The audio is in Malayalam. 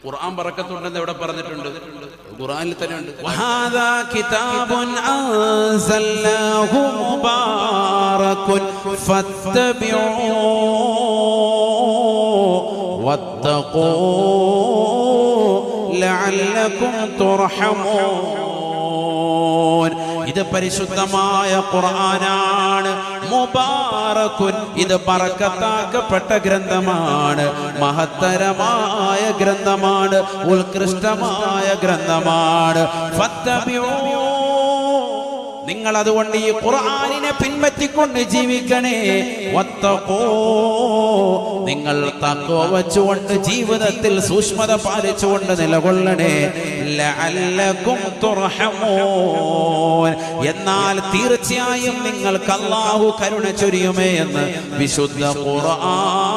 ഖുർആൻ ബറക്കത്തുണ്ടെന്ന് എവിടെ പറഞ്ഞിട്ടുണ്ട്? ഖുർആനിൽ തന്നെ ഉണ്ട്. വഹാദാ കിതാബുൻ അൻസൽനാഹു മുബാറകുൻ ഫത്തബിഊ വത്തഖൂ ലഅല്ലകും തുർഹമൂൻ. ഇത് പരിശുദ്ധമായ ഖുർആനാണ്. മുബാറകുൻ, ഇത് ബറക്കത്താക്കപ്പെട്ട ഗ്രന്ഥമാണ്, മഹത്തരമായ ഗ്രന്ഥമാണ്, ഉത്കൃഷ്ടമായ ഗ്രന്ഥമാണ്. ഫത്തബിഊ, നിങ്ങൾ അതുകൊണ്ട് ഈ ഖുർആനിനെ പിൻപറ്റിക്കൊണ്ട് ജീവിക്കണേ. വത്തഖൂ, നിങ്ങൾ തഖ്വ വെച്ചുകൊണ്ട് ജീവിതത്തിൽ സൂക്ഷ്മത പാലിച്ചുകൊണ്ട് നിലകൊള്ളണേ. ലഅല്ലകും തുർഹമൂൻ, എന്നാൽ തീർച്ചയായും നിങ്ങൾക്ക് അല്ലാഹു കരുണ ചൊരിയുമേ എന്ന് വിശുദ്ധ ഖുർആൻ